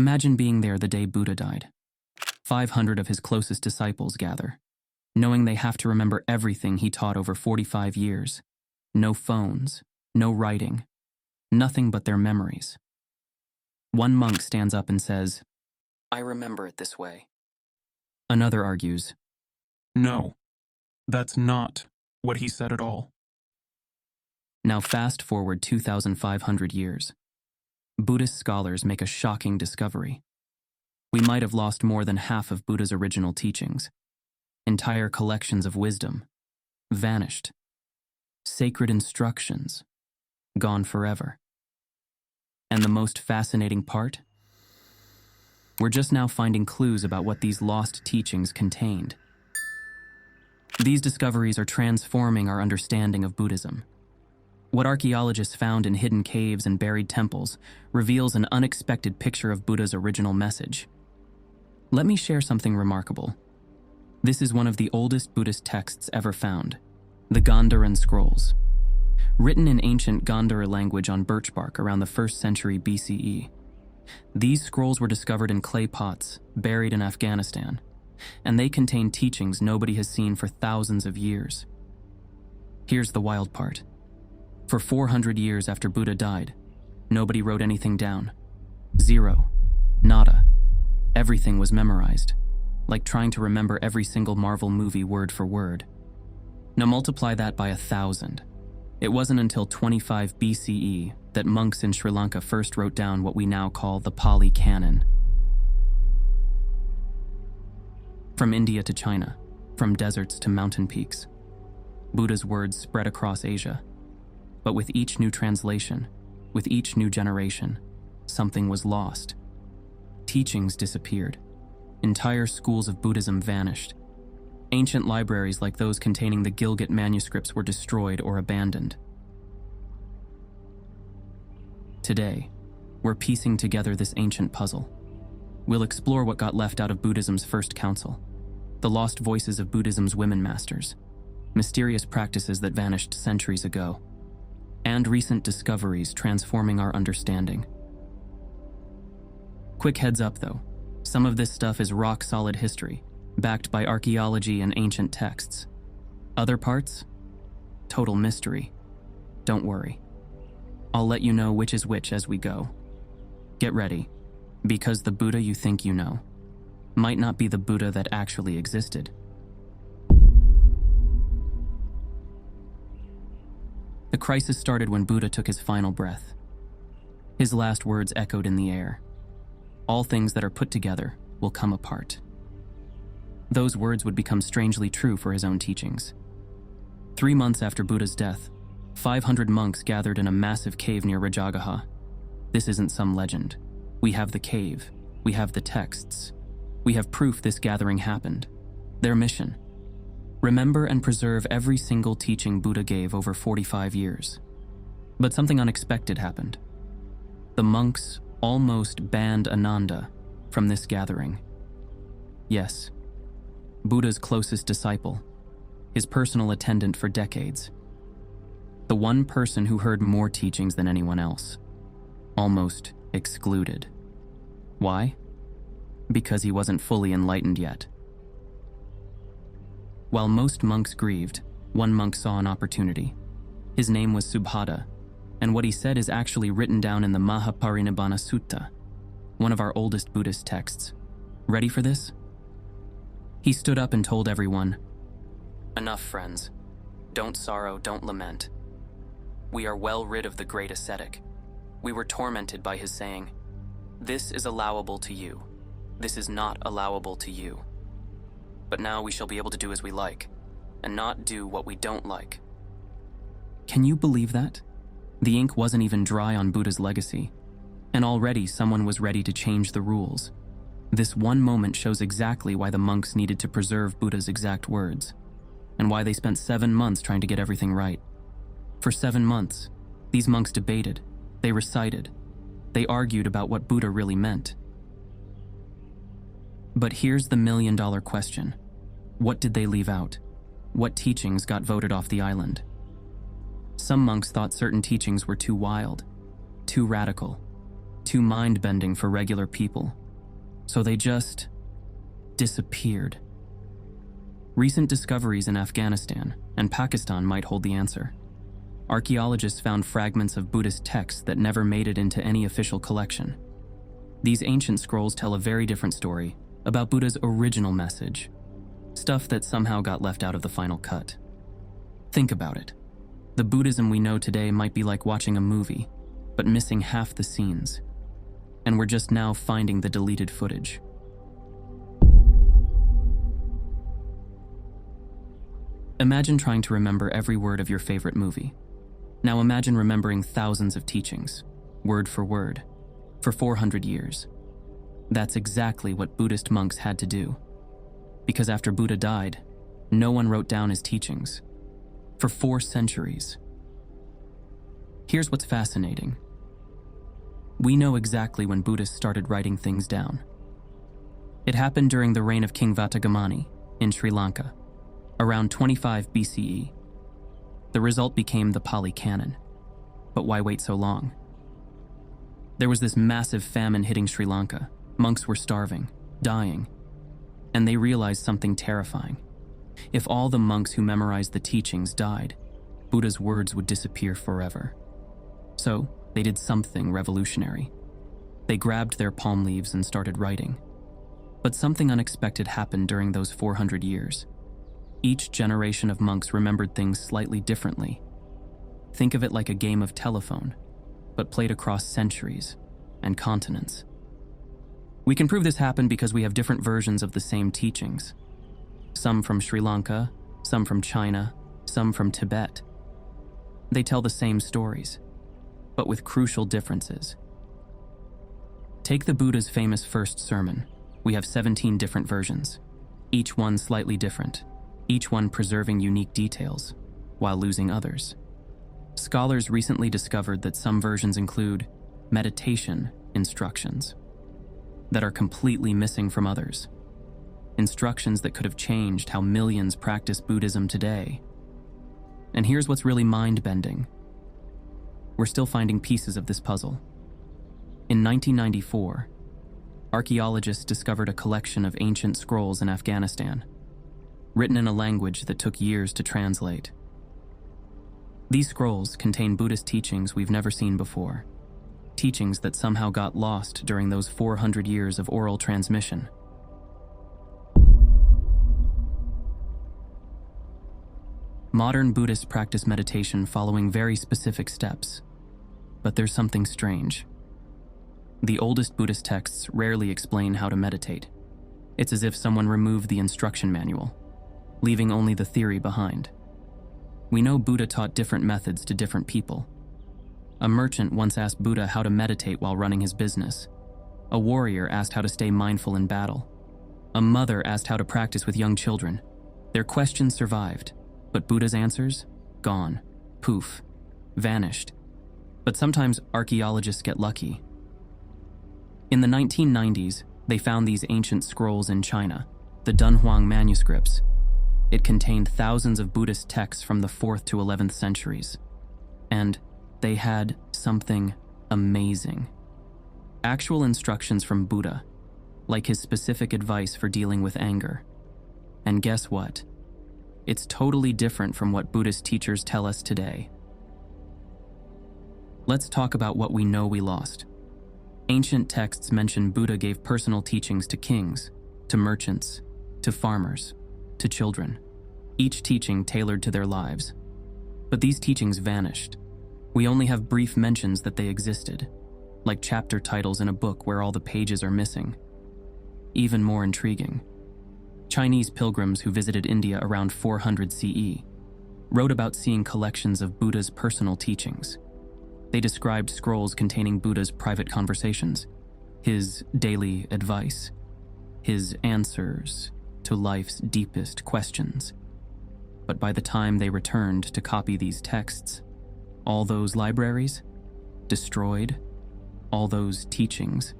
Imagine being there the day Buddha died. 500 of his closest disciples gather, knowing they have to remember everything he taught over 45 years. No phones, no writing, nothing but their memories. One monk stands up and says, "I remember it this way." Another argues, "No, that's not what he said at all." Now fast forward 2,500 years. Buddhist scholars make a shocking discovery. We might have lost more than half of Buddha's original teachings. Entire collections of wisdom vanished. Sacred instructions gone forever. And the most fascinating part? We're just now finding clues about what these lost teachings contained. These discoveries are transforming our understanding of Buddhism. What archaeologists found in hidden caves and buried temples reveals an unexpected picture of Buddha's original message. Let me share something remarkable. This is one of the oldest Buddhist texts ever found, the Gandharan Scrolls. Written in ancient Gandhara language on birch bark around the 1st century BCE. These scrolls were discovered in clay pots, buried in Afghanistan, and they contain teachings nobody has seen for thousands of years. Here's the wild part. For 400 years after Buddha died, nobody wrote anything down. Zero. Nada. Everything was memorized, like trying to remember every single Marvel movie word for word. Now multiply that by 1,000. It wasn't until 25 BCE that monks in Sri Lanka first wrote down what we now call the Pali Canon. From India to China, from deserts to mountain peaks, Buddha's words spread across Asia. But with each new translation, with each new generation, something was lost. Teachings disappeared. Entire schools of Buddhism vanished. Ancient libraries like those containing the Gilgit manuscripts were destroyed or abandoned. Today, we're piecing together this ancient puzzle. We'll explore what got left out of Buddhism's first council, the lost voices of Buddhism's women masters, mysterious practices that vanished centuries ago, and recent discoveries transforming our understanding. Quick heads up though, some of this stuff is rock-solid history, backed by archaeology and ancient texts. Other parts? Total mystery. Don't worry. I'll let you know which is which as we go. Get ready, because the Buddha you think you know might not be the Buddha that actually existed. The crisis started when Buddha took his final breath. His last words echoed in the air. All things that are put together will come apart. Those words would become strangely true for his own teachings. 3 months after Buddha's death, 500 monks gathered in a massive cave near Rajagaha. This isn't some legend. We have the cave. We have the texts. We have proof this gathering happened. Their mission: remember and preserve every single teaching Buddha gave over 45 years. But something unexpected happened. The monks almost banned Ananda from this gathering. Yes, Buddha's closest disciple, his personal attendant for decades. The one person who heard more teachings than anyone else. Almost excluded. Why? Because he wasn't fully enlightened yet. While most monks grieved, one monk saw an opportunity. His name was Subhada, and what he said is actually written down in the Mahaparinibbana Sutta, one of our oldest Buddhist texts. Ready for this? He stood up and told everyone, "Enough, friends. Don't sorrow, don't lament. We are well rid of the great ascetic. We were tormented by his saying, 'This is allowable to you. This is not allowable to you.' But now we shall be able to do as we like, and not do what we don't like." Can you believe that? The ink wasn't even dry on Buddha's legacy, and already someone was ready to change the rules. This one moment shows exactly why the monks needed to preserve Buddha's exact words, and why they spent 7 months trying to get everything right. For 7 months, these monks debated, they recited, they argued about what Buddha really meant. But here's the million-dollar question. What did they leave out? What teachings got voted off the island? Some monks thought certain teachings were too wild, too radical, too mind-bending for regular people, so they just disappeared. Recent discoveries in Afghanistan and Pakistan might hold the answer. Archaeologists found fragments of Buddhist texts that never made it into any official collection. These ancient scrolls tell a very different story about Buddha's original message, stuff that somehow got left out of the final cut. Think about it. The Buddhism we know today might be like watching a movie, but missing half the scenes. And we're just now finding the deleted footage. Imagine trying to remember every word of your favorite movie. Now imagine remembering thousands of teachings, word for word, for 400 years. That's exactly what Buddhist monks had to do. Because after Buddha died, no one wrote down his teachings. For 4 centuries. Here's what's fascinating. We know exactly when Buddhists started writing things down. It happened during the reign of King Vatagamani in Sri Lanka, around 25 BCE. The result became the Pali Canon. But why wait so long? There was this massive famine hitting Sri Lanka. Monks were starving, dying, and they realized something terrifying. If all the monks who memorized the teachings died, Buddha's words would disappear forever. So, they did something revolutionary. They grabbed their palm leaves and started writing. But something unexpected happened during those 400 years. Each generation of monks remembered things slightly differently. Think of it like a game of telephone, but played across centuries and continents. We can prove this happened because we have different versions of the same teachings. Some from Sri Lanka, some from China, some from Tibet. They tell the same stories, but with crucial differences. Take the Buddha's famous first sermon. We have 17 different versions, each one slightly different, each one preserving unique details, while losing others. Scholars recently discovered that some versions include meditation instructions that are completely missing from others. Instructions that could have changed how millions practice Buddhism today. And here's what's really mind-bending. We're still finding pieces of this puzzle. In 1994, archaeologists discovered a collection of ancient scrolls in Afghanistan, written in a language that took years to translate. These scrolls contain Buddhist teachings we've never seen before, teachings that somehow got lost during those 400 years of oral transmission. Modern Buddhists practice meditation following very specific steps, but there's something strange. The oldest Buddhist texts rarely explain how to meditate. It's as if someone removed the instruction manual, leaving only the theory behind. We know Buddha taught different methods to different people. A merchant once asked Buddha how to meditate while running his business. A warrior asked how to stay mindful in battle. A mother asked how to practice with young children. Their questions survived, but Buddha's answers? Gone. Poof. Vanished. But sometimes archaeologists get lucky. In the 1990s, they found these ancient scrolls in China, the Dunhuang manuscripts. It contained thousands of Buddhist texts from the 4th to 11th centuries. And they had something amazing. Actual instructions from Buddha, like his specific advice for dealing with anger. And guess what? It's totally different from what Buddhist teachers tell us today. Let's talk about what we know we lost. Ancient texts mention Buddha gave personal teachings to kings, to merchants, to farmers, to children, each teaching tailored to their lives. But these teachings vanished. We only have brief mentions that they existed, like chapter titles in a book where all the pages are missing. Even more intriguing, Chinese pilgrims who visited India around 400 CE wrote about seeing collections of Buddha's personal teachings. They described scrolls containing Buddha's private conversations, his daily advice, his answers to life's deepest questions. But by the time they returned to copy these texts, all those libraries destroyed, all those teachings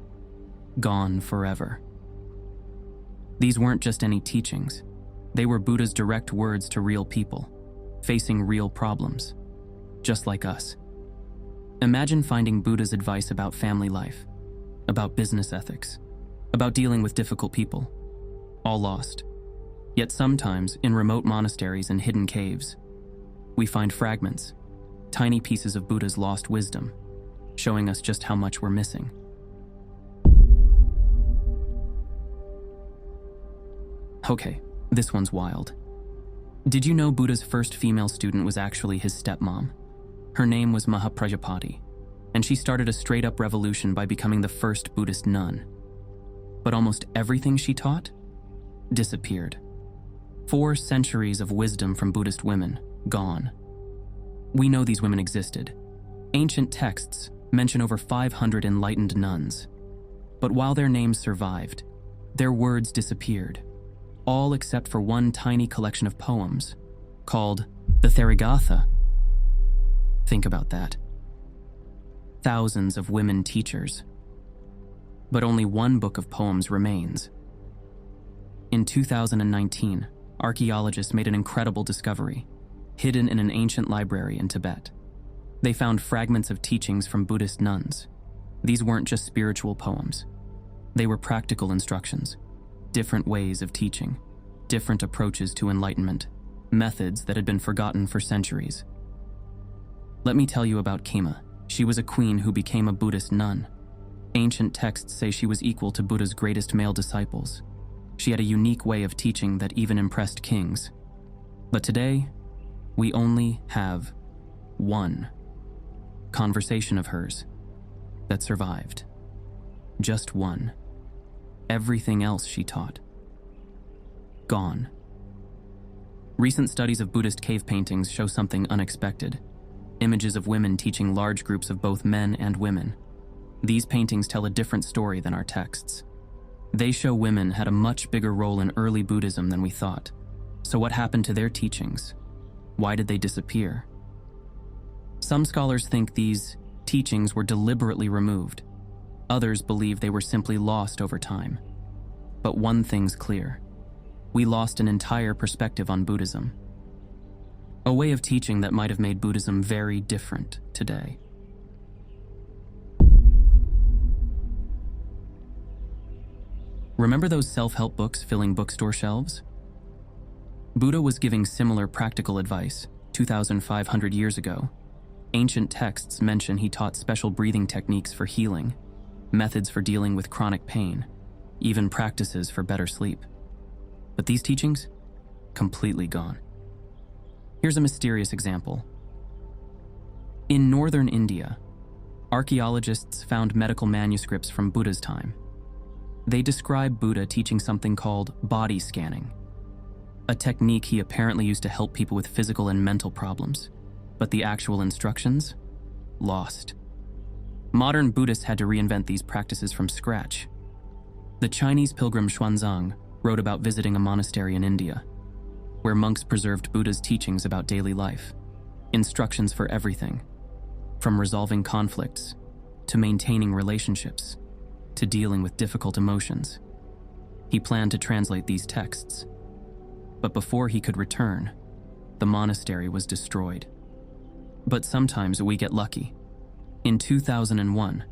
gone forever. These weren't just any teachings. They were Buddha's direct words to real people, facing real problems, just like us. Imagine finding Buddha's advice about family life, about business ethics, about dealing with difficult people. All lost. Yet sometimes, in remote monasteries and hidden caves, we find fragments, tiny pieces of Buddha's lost wisdom, showing us just how much we're missing. Okay, this one's wild. Did you know Buddha's first female student was actually his stepmom? Her name was Mahaprajapati, and she started a straight-up revolution by becoming the first Buddhist nun. But almost everything she taught disappeared. 4 centuries of wisdom from Buddhist women, gone. We know these women existed. Ancient texts mention over 500 enlightened nuns. But while their names survived, their words disappeared, all except for one tiny collection of poems called the Therigatha. Think about that. Thousands of women teachers. But only one book of poems remains. In 2019, archaeologists made an incredible discovery, hidden in an ancient library in Tibet. They found fragments of teachings from Buddhist nuns. These weren't just spiritual poems. They were practical instructions, different ways of teaching, different approaches to enlightenment, methods that had been forgotten for centuries. Let me tell you about Khema. She was a queen who became a Buddhist nun. Ancient texts say she was equal to Buddha's greatest male disciples. She had a unique way of teaching that even impressed kings. But today, we only have one conversation of hers that survived. Just one. Everything else she taught, gone. Recent studies of Buddhist cave paintings show something unexpected. Images of women teaching large groups of both men and women. These paintings tell a different story than our texts. They show women had a much bigger role in early Buddhism than we thought. So what happened to their teachings? Why did they disappear? Some scholars think these teachings were deliberately removed. Others believe they were simply lost over time. But one thing's clear. We lost an entire perspective on Buddhism. A way of teaching that might have made Buddhism very different today. Remember those self-help books filling bookstore shelves? Buddha was giving similar practical advice 2,500 years ago. Ancient texts mention he taught special breathing techniques for healing, methods for dealing with chronic pain, even practices for better sleep. But these teachings? Completely gone. Here's a mysterious example. In northern India, archaeologists found medical manuscripts from Buddha's time. They describe Buddha teaching something called body scanning, a technique he apparently used to help people with physical and mental problems. But the actual instructions? Lost. Modern Buddhists had to reinvent these practices from scratch. The Chinese pilgrim Xuanzang wrote about visiting a monastery in India, where monks preserved Buddha's teachings about daily life, instructions for everything, from resolving conflicts, to maintaining relationships, to dealing with difficult emotions. He planned to translate these texts, but before he could return, the monastery was destroyed. But sometimes we get lucky. In 2001,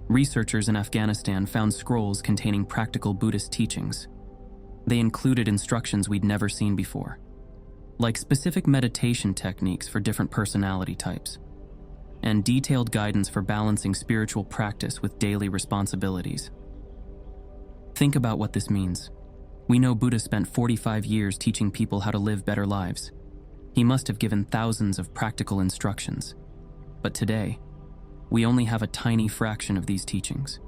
researchers in Afghanistan found scrolls containing practical Buddhist teachings. They included instructions we'd never seen before, like specific meditation techniques for different personality types, and detailed guidance for balancing spiritual practice with daily responsibilities. Think about what this means. We know Buddha spent 45 years teaching people how to live better lives. He must have given thousands of practical instructions. But today, we only have a tiny fraction of these teachings.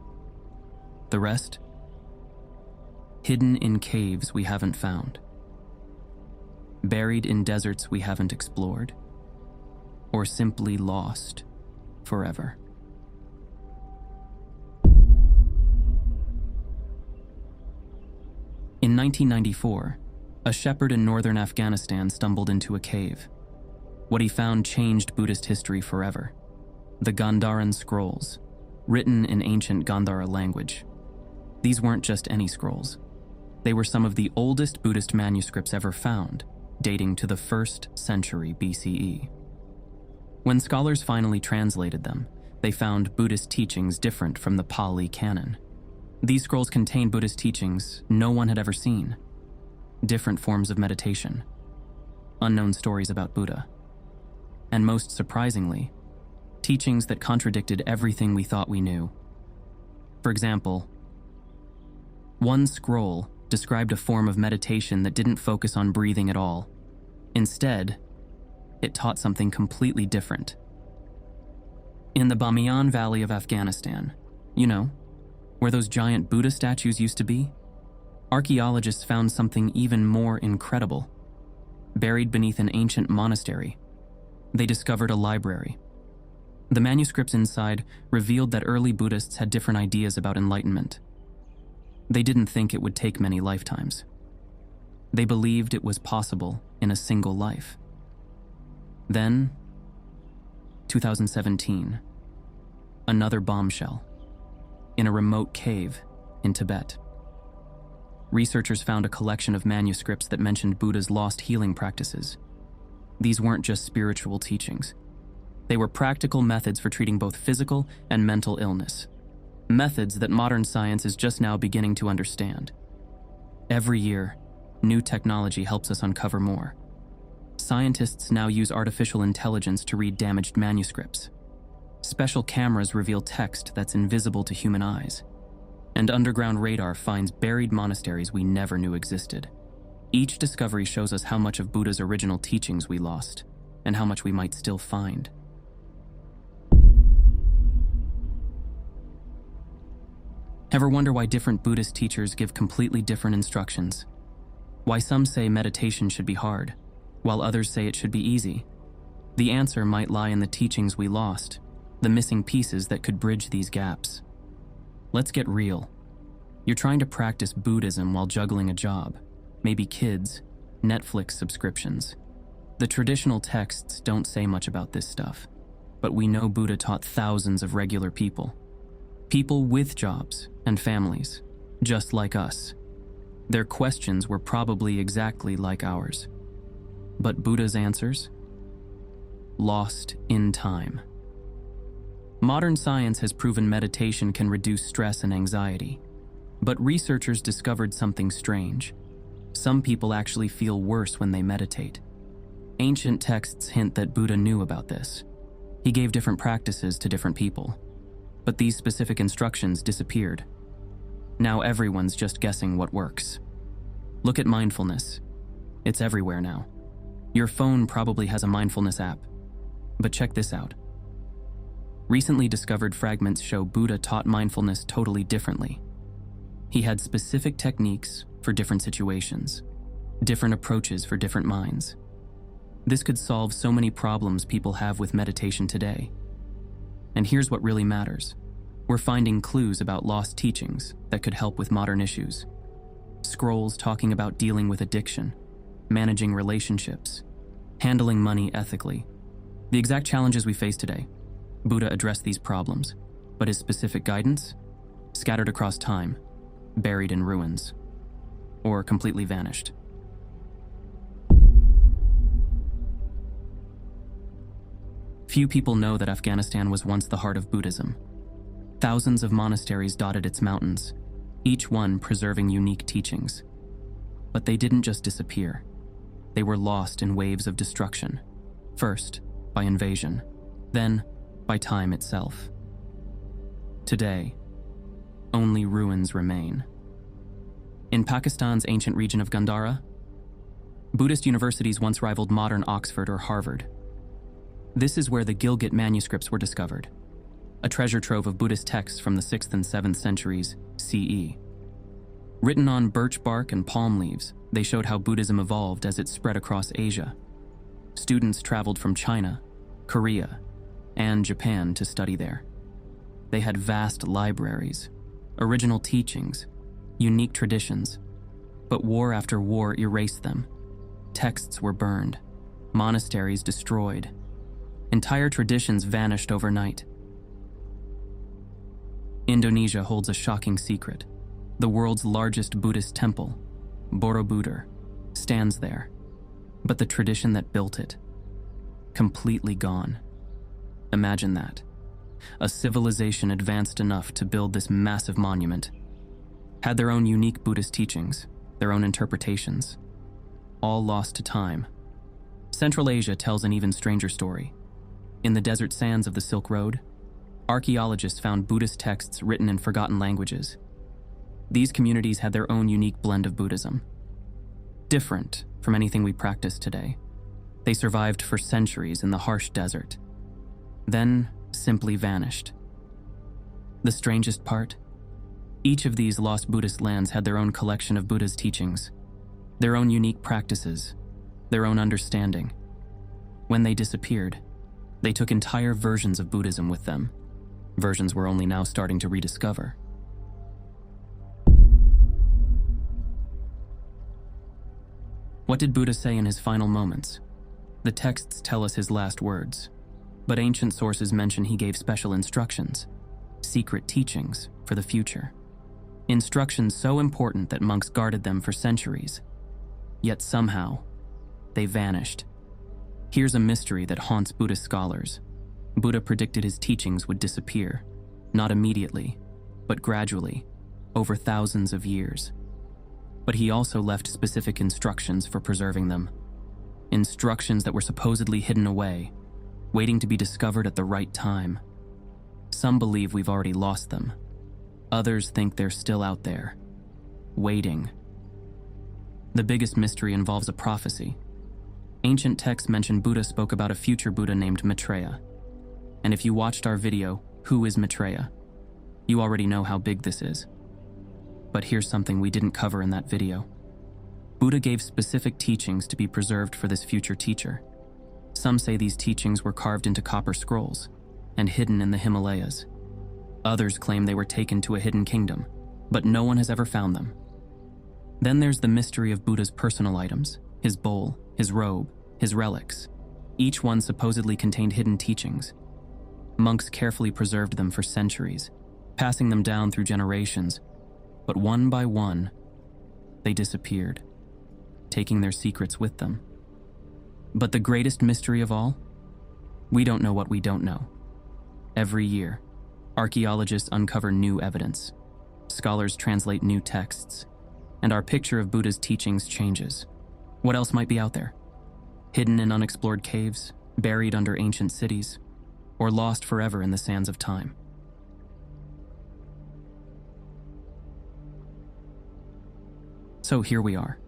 The rest? Hidden in caves we haven't found. Buried in deserts we haven't explored. Or simply lost forever. In 1994, a shepherd in northern Afghanistan stumbled into a cave. What he found changed Buddhist history forever. The Gandharan scrolls, written in ancient Gandhara language. These weren't just any scrolls. They were some of the oldest Buddhist manuscripts ever found, dating to the 1st century BCE. When scholars finally translated them, they found Buddhist teachings different from the Pali canon. These scrolls contained Buddhist teachings no one had ever seen, different forms of meditation, unknown stories about Buddha, and most surprisingly, teachings that contradicted everything we thought we knew. For example, one scroll described a form of meditation that didn't focus on breathing at all. Instead, it taught something completely different. In the Bamiyan Valley of Afghanistan, where those giant Buddha statues used to be, archaeologists found something even more incredible. Buried beneath an ancient monastery, they discovered a library. The manuscripts inside revealed that early Buddhists had different ideas about enlightenment. They didn't think it would take many lifetimes. They believed it was possible in a single life. Then, 2017, another bombshell in a remote cave in Tibet. Researchers found a collection of manuscripts that mentioned Buddha's lost healing practices. These weren't just spiritual teachings. They were practical methods for treating both physical and mental illness. Methods that modern science is just now beginning to understand. Every year, new technology helps us uncover more. Scientists now use artificial intelligence to read damaged manuscripts. Special cameras reveal text that's invisible to human eyes. And underground radar finds buried monasteries we never knew existed. Each discovery shows us how much of Buddha's original teachings we lost, and how much we might still find. Ever wonder why different Buddhist teachers give completely different instructions? Why some say meditation should be hard, while others say it should be easy? The answer might lie in the teachings we lost, the missing pieces that could bridge these gaps. Let's get real. You're trying to practice Buddhism while juggling a job, maybe kids, Netflix subscriptions. The traditional texts don't say much about this stuff, but we know Buddha taught thousands of regular people. People with jobs and families, just like us. Their questions were probably exactly like ours. But Buddha's answers? Lost in time. Modern science has proven meditation can reduce stress and anxiety. But researchers discovered something strange. Some people actually feel worse when they meditate. Ancient texts hint that Buddha knew about this. He gave different practices to different people. But these specific instructions disappeared. Now everyone's just guessing what works. Look at mindfulness. It's everywhere now. Your phone probably has a mindfulness app. But check this out. Recently discovered fragments show Buddha taught mindfulness totally differently. He had specific techniques for different situations, different approaches for different minds. This could solve so many problems people have with meditation today. And here's what really matters. We're finding clues about lost teachings that could help with modern issues. Scrolls talking about dealing with addiction, managing relationships, handling money ethically. The exact challenges we face today. Buddha addressed these problems, but his specific guidance? Scattered across time, buried in ruins, or completely vanished. Few people know that Afghanistan was once the heart of Buddhism. Thousands of monasteries dotted its mountains, each one preserving unique teachings. But they didn't just disappear. They were lost in waves of destruction. First, by invasion, then by time itself. Today, only ruins remain. In Pakistan's ancient region of Gandhara, Buddhist universities once rivaled modern Oxford or Harvard. This is where the Gilgit manuscripts were discovered, a treasure trove of Buddhist texts from the 6th and 7th centuries CE. Written on birch bark and palm leaves, they showed how Buddhism evolved as it spread across Asia. Students traveled from China, Korea, and Japan to study there. They had vast libraries, original teachings, unique traditions, but war after war erased them. Texts were burned, monasteries destroyed, entire traditions vanished overnight. Indonesia holds a shocking secret. The world's largest Buddhist temple, Borobudur, stands there, but the tradition that built it, completely gone. Imagine that. a civilization advanced enough to build this massive monument, had their own unique Buddhist teachings, their own interpretations, all lost to time. Central Asia tells an even stranger story. In the desert sands of the Silk Road, archaeologists found Buddhist texts written in forgotten languages. These communities had their own unique blend of Buddhism, different from anything we practice today. They survived for centuries in the harsh desert, then simply vanished. The strangest part? Each of these lost Buddhist lands had their own collection of Buddha's teachings, their own unique practices, their own understanding. When they disappeared, they took entire versions of Buddhism with them, versions we're only now starting to rediscover. What did Buddha say in his final moments? The texts tell us his last words, but ancient sources mention he gave special instructions, secret teachings for the future. Instructions so important that monks guarded them for centuries. Yet somehow, they vanished. Here's a mystery that haunts Buddhist scholars. Buddha predicted his teachings would disappear, not immediately, but gradually, over thousands of years. But he also left specific instructions for preserving them. Instructions that were supposedly hidden away, waiting to be discovered at the right time. Some believe we've already lost them. Others think they're still out there, waiting. The biggest mystery involves a prophecy. Ancient texts mention Buddha spoke about a future Buddha named Maitreya. And if you watched our video, Who is Maitreya? You already know how big this is. But here's something we didn't cover in that video. Buddha gave specific teachings to be preserved for this future teacher. Some say these teachings were carved into copper scrolls and hidden in the Himalayas. Others claim they were taken to a hidden kingdom, but no one has ever found them. Then there's the mystery of Buddha's personal items, his bowl, his robe, his relics. Each one supposedly contained hidden teachings. Monks carefully preserved them for centuries, passing them down through generations, but one by one, they disappeared, taking their secrets with them. But the greatest mystery of all? We don't know what we don't know. Every year, archaeologists uncover new evidence. Scholars translate new texts, and our picture of Buddha's teachings changes. What else might be out there? Hidden in unexplored caves, buried under ancient cities, or lost forever in the sands of time? So here we are,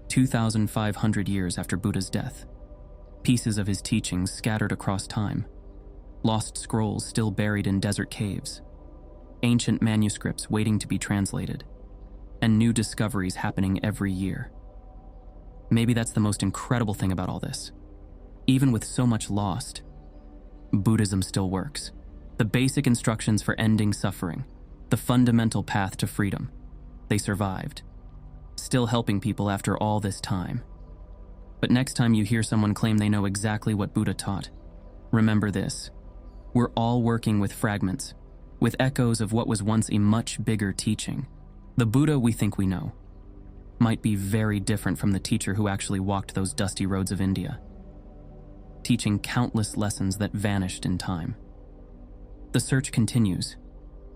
2,500 years after Buddha's death. Pieces of his teachings scattered across time, lost scrolls still buried in desert caves, ancient manuscripts waiting to be translated, and new discoveries happening every year. Maybe that's the most incredible thing about all this. Even with so much lost, Buddhism still works. The basic instructions for ending suffering, the fundamental path to freedom, they survived, still helping people after all this time. But next time you hear someone claim they know exactly what Buddha taught, remember this: we're all working with fragments, with echoes of what was once a much bigger teaching. The Buddha we think we know might be very different from the teacher who actually walked those dusty roads of India, teaching countless lessons that vanished in time. The search continues,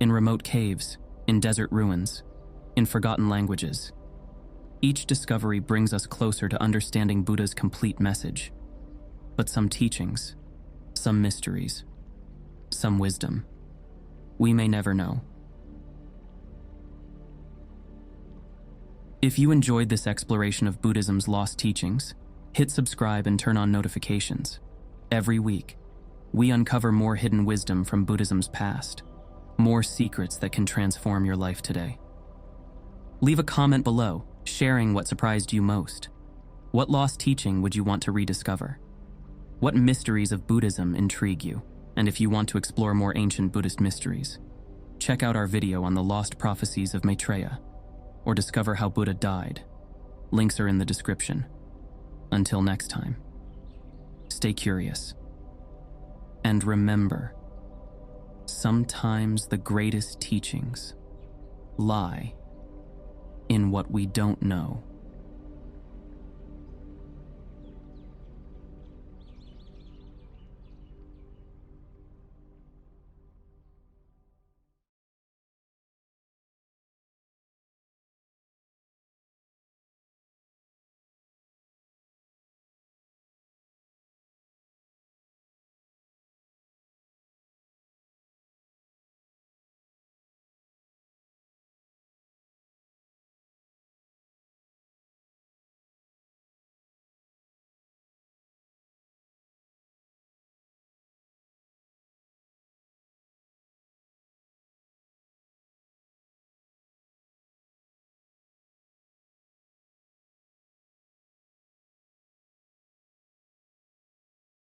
in remote caves, in desert ruins, in forgotten languages. Each discovery brings us closer to understanding Buddha's complete message. But some teachings, some mysteries, some wisdom, we may never know. If you enjoyed this exploration of Buddhism's lost teachings, hit subscribe and turn on notifications. Every week, we uncover more hidden wisdom from Buddhism's past, more secrets that can transform your life today. Leave a comment below, sharing what surprised you most. What lost teaching would you want to rediscover? What mysteries of Buddhism intrigue you? And if you want to explore more ancient Buddhist mysteries, check out our video on the lost prophecies of Maitreya, or discover how Buddha died. Links are in the description. Until next time, stay curious. And remember, sometimes the greatest teachings lie in what we don't know.